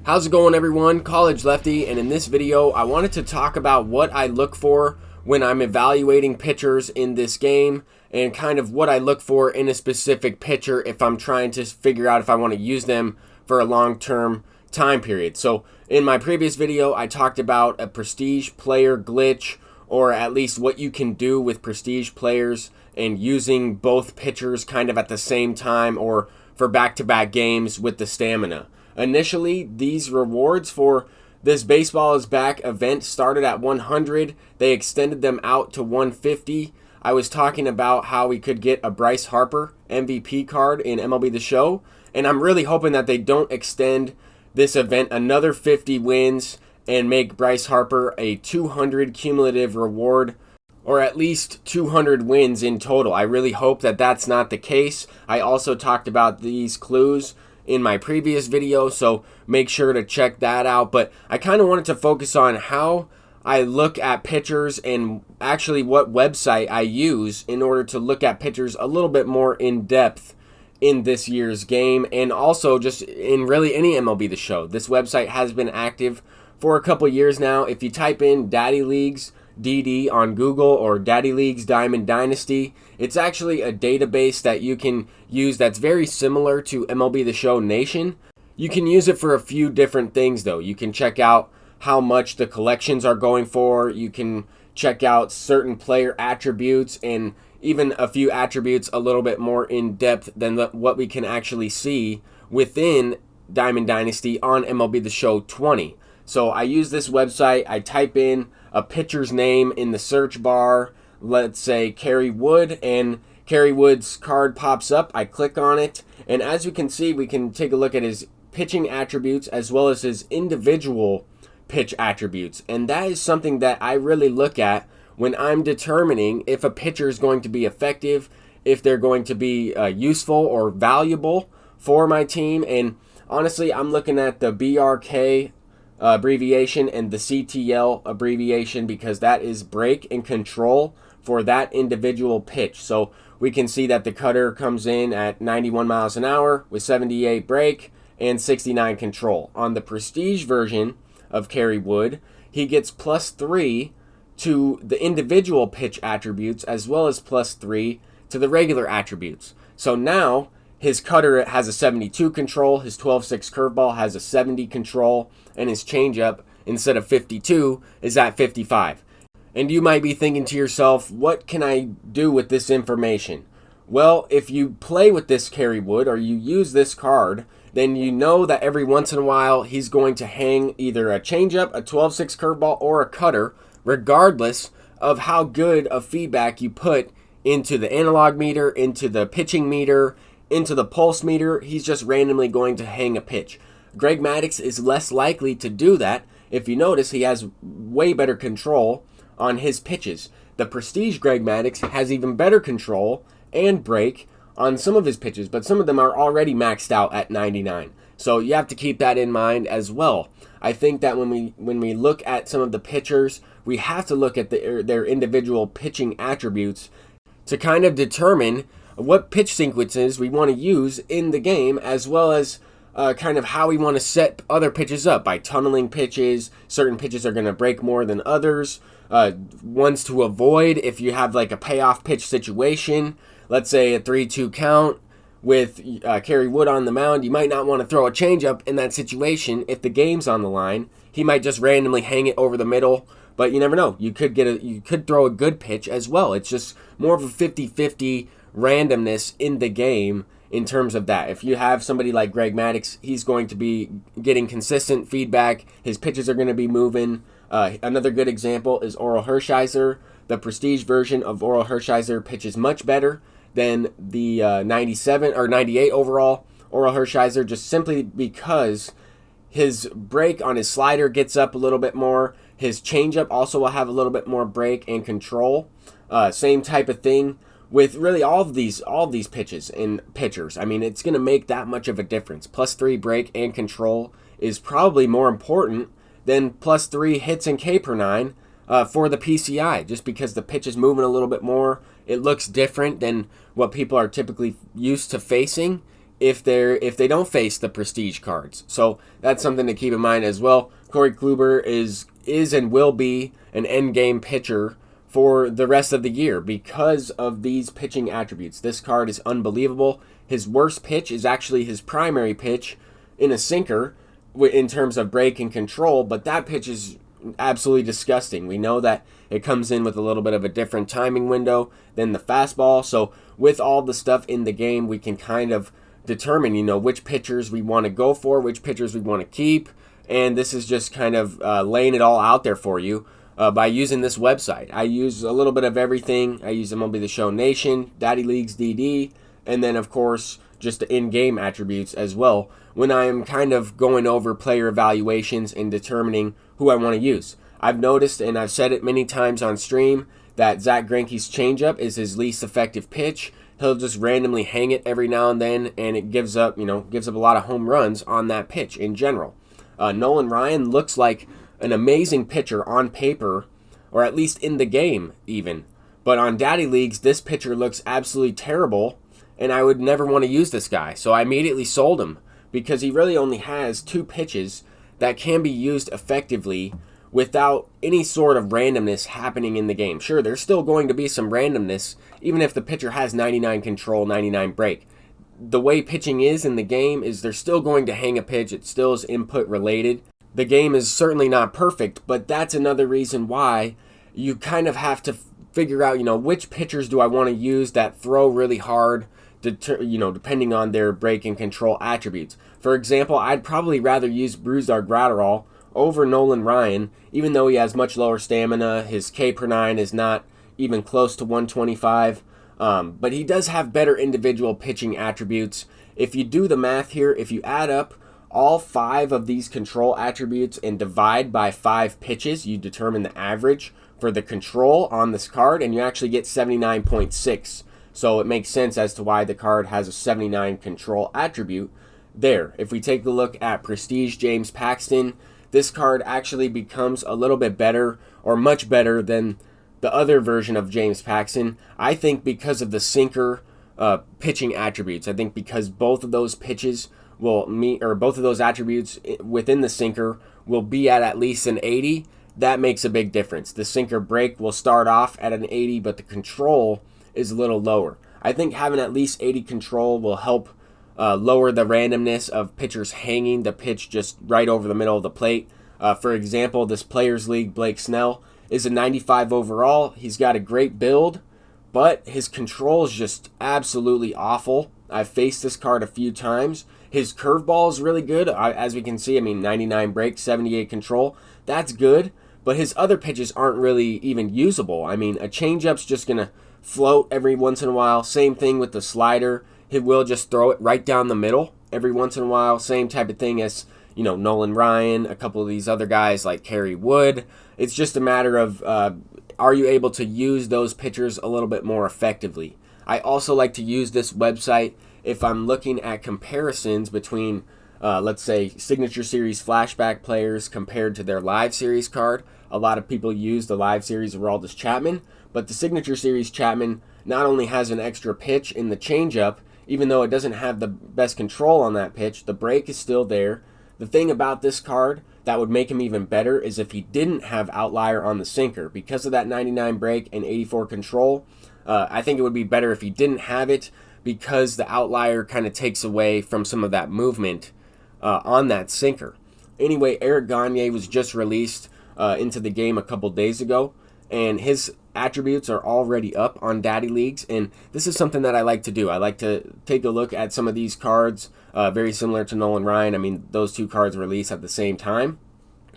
How's it going, everyone? College Lefty, and in this video I wanted to talk about what I look for when I'm evaluating pitchers in this game and kind of what I look for in a specific pitcher if I'm trying to figure out if I want to use them for a long-term time period. So in my previous video I talked about a prestige player glitch, or at least what you can do with prestige players and using both pitchers kind of at the same time or for back-to-back games with the stamina. Initially, these rewards for this Baseball is Back event started at 100. They extended them out to 150. I was talking about how we could get a Bryce Harper MVP card in MLB The Show, and I'm really hoping that they don't extend this event another 50 wins and make Bryce Harper a 200 cumulative reward, or at least 200 wins in total. I really hope that that's not the case. I also talked about these clues in my previous video, so make sure to check that out. But I kind of wanted to focus on how I look at pitchers and actually what website I use in order to look at pitchers a little bit more in depth in this year's game, and also just in really any MLB The Show. This website has been active for a couple years now. If you type in Daddy Leagues DD on Google or Daddy Leagues Diamond Dynasty, it's actually a database that you can use that's very similar to MLB The Show Nation. You can use it for a few different things though. You can check out how much the collections are going for. You can check out certain player attributes and even a few attributes a little bit more in depth than what we can actually see within Diamond Dynasty on MLB The Show 20. So I use this website. I type in a pitcher's name in the search bar, let's say Kerry Wood, and Kerry Wood's card pops up. I click on it, and as you can see, we can take a look at his pitching attributes as well as his individual pitch attributes. And that is something that I really look at when I'm determining if a pitcher is going to be effective, if they're going to be useful or valuable for my team. And honestly, I'm looking at the BRK abbreviation and the CTL abbreviation because that is break and control for that individual pitch. So we can see that the cutter comes in at 91 miles an hour with 78 break and 69 control. On the prestige version of Kerry Wood, he gets +3 to the individual pitch attributes as well as +3 to the regular attributes. So now his cutter has a 72 control, his 12-6 curveball has a 70 control, and his changeup, instead of 52, is at 55. And you might be thinking to yourself, what can I do with this information? Well, if you play with this Kerry Wood or you use this card, then you know that every once in a while he's going to hang either a changeup, a 12-6 curveball, or a cutter, regardless of how good of feedback you put into the analog meter, into the pitching meter, into the pulse meter. He's just randomly going to hang a pitch. Greg Maddux is less likely to do that. If you notice, he has way better control on his pitches. The prestige Greg Maddux has even better control and break on some of his pitches, but some of them are already maxed out at 99. So you have to keep that in mind as well. I think that when we look at some of the pitchers, we have to look at their individual pitching attributes to kind of determine what pitch sequences we want to use in the game, as well as kind of how we want to set other pitches up by tunneling pitches. Certain pitches are going to break more than others. Ones to avoid if you have like a payoff pitch situation. Let's say a 3-2 count with Kerry Wood on the mound. You might not want to throw a changeup in that situation if the game's on the line. He might just randomly hang it over the middle, but you never know. You could throw a good pitch as well. It's just more of a 50-50 randomness in the game in terms of that. If you have somebody like Greg Maddux, he's going to be getting consistent feedback. His pitches are going to be moving. Another good example is Orel Hershiser. The prestige version of Orel Hershiser pitches much better than the 97 or 98 overall Orel Hershiser, just simply because his break on his slider gets up a little bit more. His changeup also will have a little bit more break and control. Same type of thing with really all of these pitches and pitchers. I mean, it's going to make that much of a difference. +3 break and control is probably more important than +3 hits and K per 9 for the PCI, just because the pitch is moving a little bit more. It looks different than what people are typically used to facing if they don't face the prestige cards. So that's something to keep in mind as well. Corey Kluber is and will be an end game pitcher for the rest of the year because of these pitching attributes. This card is unbelievable. His worst pitch is actually his primary pitch in a sinker in terms of break and control, but that pitch is absolutely disgusting. We know that it comes in with a little bit of a different timing window than the fastball. So with all the stuff in the game, we can kind of determine, which pitchers we want to go for, which pitchers we want to keep. And this is just kind of laying it all out there for you by using this website. I use a little bit of everything. I use MLB The Show Nation, Daddy Leagues DD, and then, of course, just the in-game attributes as well when I am kind of going over player evaluations and determining who I want to use. I've noticed, and I've said it many times on stream, that Zack Greinke's changeup is his least effective pitch. He'll just randomly hang it every now and then, and it gives up a lot of home runs on that pitch in general. Nolan Ryan looks like an amazing pitcher on paper, or at least in the game even. But on Daddy Leagues, this pitcher looks absolutely terrible, and I would never want to use this guy. So I immediately sold him because he really only has 2 pitches that can be used effectively without any sort of randomness happening in the game. Sure, there's still going to be some randomness, even if the pitcher has 99 control, 99 break. The way pitching is in the game is they're still going to hang a pitch. It still is input related. The game is certainly not perfect, but that's another reason why you kind of have to figure out, which pitchers do I want to use that throw really hard, depending on their break and control attributes. For example, I'd probably rather use Brusdar Graterol over Nolan Ryan, even though he has much lower stamina. His K per 9 is not even close to 125. But he does have better individual pitching attributes. If you do the math here, if you add up all 5 of these control attributes and divide by 5 pitches, you determine the average for the control on this card, and you actually get 79.6. So it makes sense as to why the card has a 79 control attribute there. If we take a look at Prestige James Paxton, this card actually becomes a little bit better, or much better than the other version of James Paxton. I think because of the sinker pitching attributes. I think because both of those pitches will meet, or both of those attributes within the sinker will be at least an 80. That makes a big difference. The sinker break will start off at an 80, but the control is a little lower. I think having at least 80 control will help lower the randomness of pitchers hanging the pitch just right over the middle of the plate. For example, this Players League Blake Snell is a 95 overall. He's got a great build, but his control is just absolutely awful. I've faced this card a few times. His curveball is really good. As we can see, 99 break, 78 control. That's good, but his other pitches aren't really even usable. A changeup's just going to float every once in a while. Same thing with the slider. He will just throw it right down the middle every once in a while. Same type of thing as, Nolan Ryan, a couple of these other guys like Kerry Wood. It's just a matter of are you able to use those pitchers a little bit more effectively. I also like to use this website if I'm looking at comparisons between, let's say, Signature Series flashback players compared to their Live Series card. A lot of people use the Live Series Aroldis Chapman, but the Signature Series Chapman not only has an extra pitch in the changeup, even though it doesn't have the best control on that pitch, the break is still there. The thing about this card that would make him even better is if he didn't have outlier on the sinker. Because of that 99 break and 84 control, I think it would be better if he didn't have it, because the outlier kind of takes away from some of that movement on that sinker. Anyway, Eric Gagne was just released into the game a couple days ago, and his attributes are already up on Daddy Leagues, and this is something that I like to do. I like to take a look at some of these cards, very similar to Nolan Ryan. Those 2 cards release at the same time,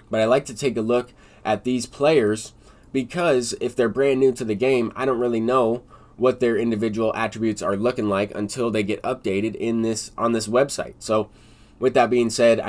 but I like to take a look at these players because if they're brand new to the game, I don't really know what their individual attributes are looking like until they get updated on this website. So with that being said,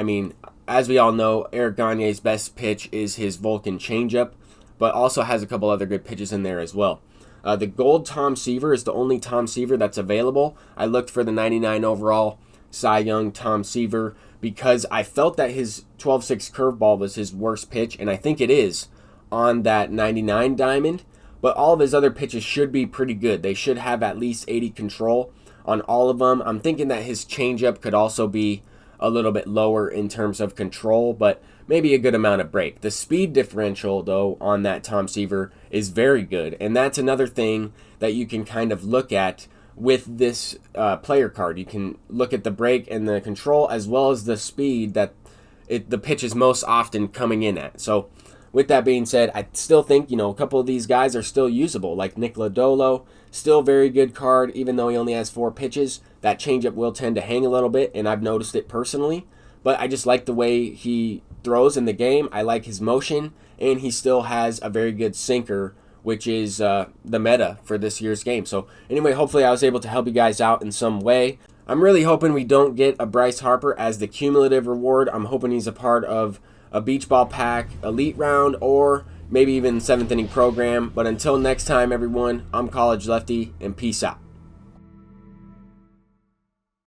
as we all know, Eric Gagne's best pitch is his Vulcan changeup, but also has a couple other good pitches in there as well. The gold Tom Seaver is the only Tom Seaver that's available. I looked for the 99 overall Cy Young Tom Seaver because I felt that his 12-6 curveball was his worst pitch, and I think it is on that 99 diamond, but all of his other pitches should be pretty good. They should have at least 80 control. on all of them. I'm thinking that his changeup could also be a little bit lower in terms of control, but maybe a good amount of break. The speed differential, though, on that Tom Seaver is very good, and that's another thing that you can kind of look at with this player card. You can look at the break and the control as well as the speed that the pitch is most often coming in at. So with that being said, I still think, a couple of these guys are still usable, like Nick Lodolo, still very good card, even though he only has 4 pitches. That changeup will tend to hang a little bit, and I've noticed it personally, but I just like the way he throws in the game. I like his motion, and he still has a very good sinker, which is the meta for this year's game. So anyway, hopefully I was able to help you guys out in some way. I'm really hoping we don't get a Bryce Harper as the cumulative reward. I'm hoping he's a part of a Beach Ball Pack Elite Round or maybe even 7th inning program. But until next time, everyone, I'm College Lefty, and peace out.